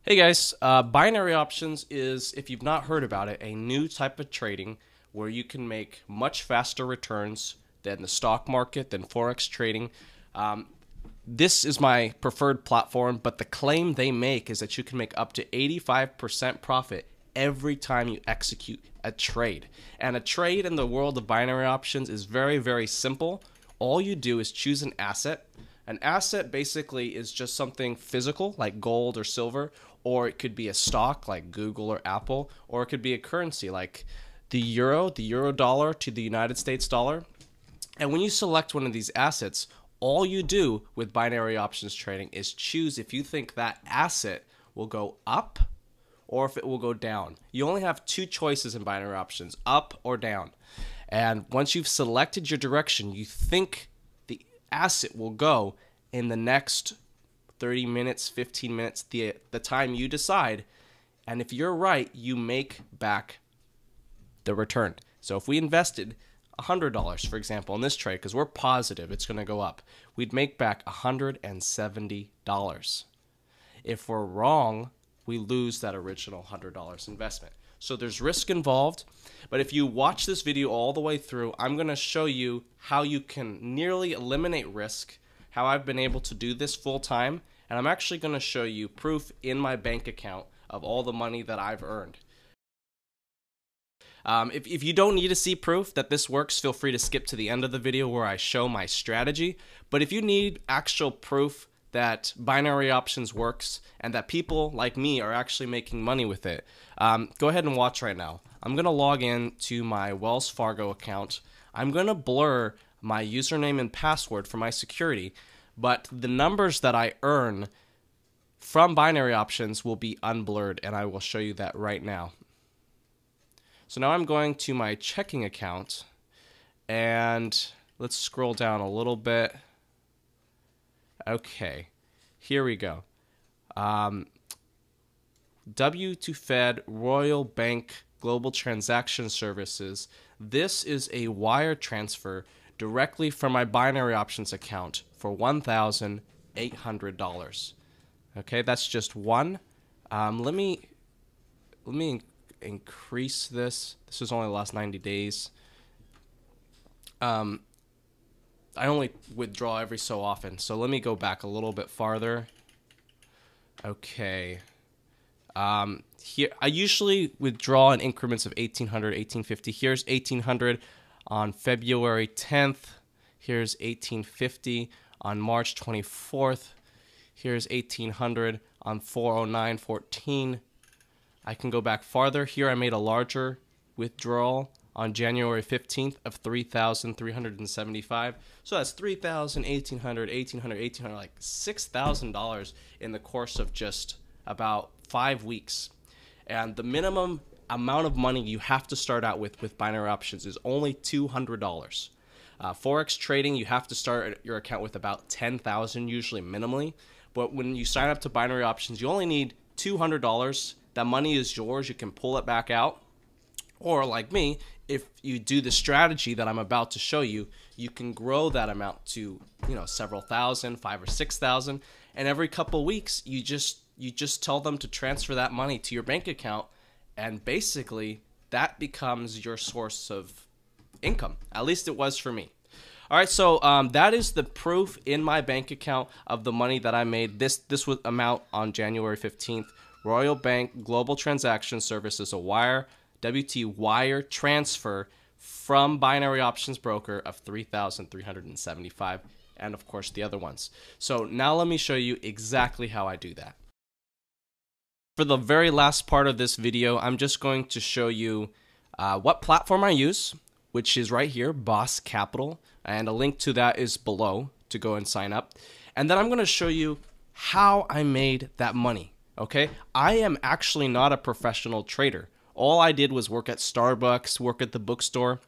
Hey guys, binary options is, if you've not heard about it, a new type of trading where you can make much faster returns than the stock market, than forex trading. This is my preferred platform, but the claim they make is that you can make up to 85% profit every time you execute a trade. And a trade in the world of binary options is very, very simple. All you do is choose an asset. An asset basically is just something physical like gold or silver, or it could be a stock like Google or Apple, or it could be a currency like the euro dollar to the United States dollar. And when you select one of these assets, all you do with binary options trading is choose if you think that asset will go up or if it will go down. You only have two choices in binary options, up or down. And once you've selected your direction, you think the asset will go in the next 30 minutes, 15 minutes, the time you decide. And if you're right, you make back the return. So if we invested $100, for example, in this trade, because we're positive it's going to go up, we'd make back $170. If we're wrong, we lose that original $100 investment. So there's risk involved, but if you watch this video all the way through, I'm going to show you how you can nearly eliminate risk, how I've been able to do this full time, and I'm actually going to show you proof in my bank account of all the money that I've earned. If you don't need to see proof that this works, feel free to skip to the end of the video where I show my strategy. But if you need actual proof that binary options works and that people like me are actually making money with it, go ahead and watch right now. I'm going to log in to my Wells Fargo account. I'm going to blur my username and password for my security, but the numbers that I earn from binary options will be unblurred, and I will show you that right now. So now I'm going to my checking account, and let's scroll down a little bit. Okay, here we go. W2Fed Royal Bank Global Transaction Services. This is a wire transfer directly from my binary options account for $1,800. Okay, that's just one. Let me increase this. This was only the last 90 days. I only withdraw every so often, so let me go back a little bit farther. Okay. Here I usually withdraw in increments of 1800, 1850. Here's 1800 on February 10th. Here's 1850 on March 24th. Here's 1800 on 409/14. I can go back farther. Here I made a larger withdrawal on January 15th of $3,375. So that's $3,000, $1,800, $1,800, $1,800, like $6,000 in the course of just about 5 weeks. And the minimum amount of money you have to start out with binary options is only $200. Forex trading, you have to start your account with about $10,000, usually minimally. But when you sign up to binary options, you only need $200. That money is yours. You can pull it back out. Or like me, if you do the strategy that I'm about to show you, you can grow that amount to, several thousand, 5,000 or 6,000, and every couple of weeks you just tell them to transfer that money to your bank account, and basically that becomes your source of income. At least it was for me. All right, so that is the proof in my bank account of the money that I made. This was amount on January 15th. Royal Bank Global Transaction Services, a WT wire transfer from binary options broker of $3,375, and of course the other ones. So now let me show you exactly how I do that. For the very last part of this video, I'm just going to show you what platform I use, which is right here, Boss Capital, and a link to that is below to go and sign up. And then I'm going to show you how I made that money. Okay, I am actually not a professional trader. All I did was work at Starbucks, work at the bookstore,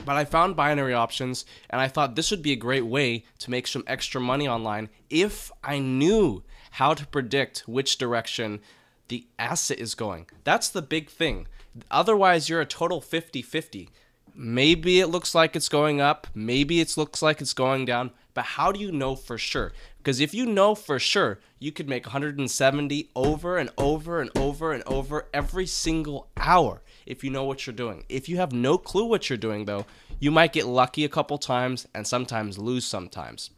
but I found binary options and I thought this would be a great way to make some extra money online if I knew how to predict which direction the asset is going. That's the big thing. Otherwise, you're a total 50-50. Maybe it looks like it's going up, maybe it looks like it's going down, But how do you know for sure? Because if you know for sure, you could make 170 over and over and over and over every single hour if you know what you're doing. If you have no clue what you're doing, though, you might get lucky a couple times and sometimes lose sometimes.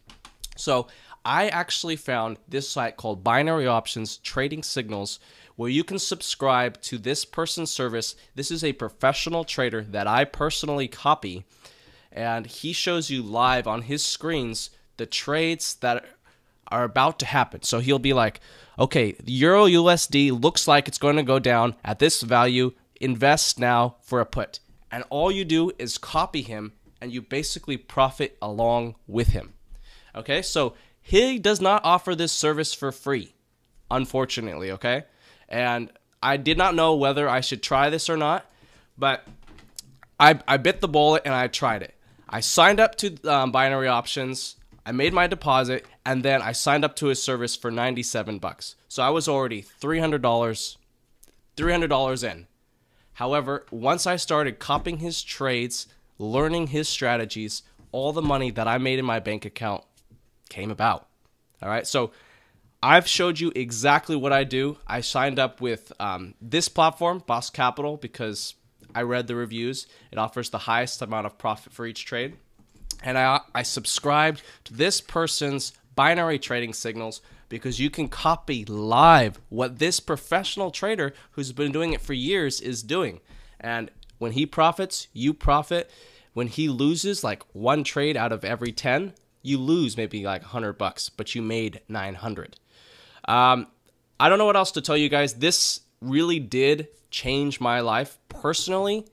So I actually found this site called Binary Options Trading Signals, where you can subscribe to this person's service. This is a professional trader that I personally copy, and he shows you live on his screens the trades that are about to happen. So he'll be like, okay, the Euro USD looks like it's going to go down at this value. Invest now for a put. And all you do is copy him, and you basically profit along with him. Okay, so he does not offer this service for free, unfortunately, okay? And I did not know whether I should try this or not, but I bit the bullet and I tried it. I signed up to Binary Options, I made my deposit, and then I signed up to his service for $97. So I was already $300 in. However, once I started copying his trades, learning his strategies, all the money that I made in my bank account came about. All right, so I've showed you exactly what I do. I signed up with this platform, Boss Capital, because I read the reviews. It offers the highest amount of profit for each trade. And I subscribed to this person's binary trading signals because you can copy live what this professional trader who's been doing it for years is doing. And when he profits, you profit. When he loses like one trade out of every 10, you lose maybe like $100, but you made 900. I don't know what else to tell you guys. This really did change my life personally.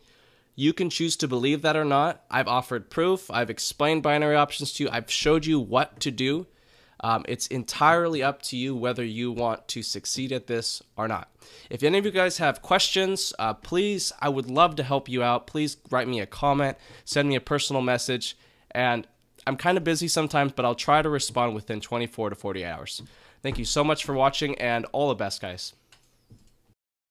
You can choose to believe that or not. I've offered proof. I've explained binary options to you. I've showed you what to do. It's entirely up to you whether you want to succeed at this or not. If any of you guys have questions, please, I would love to help you out. Please write me a comment, send me a personal message, and I'm kind of busy sometimes, but I'll try to respond within 24 to 48 hours. Thank you so much for watching, and all the best, guys.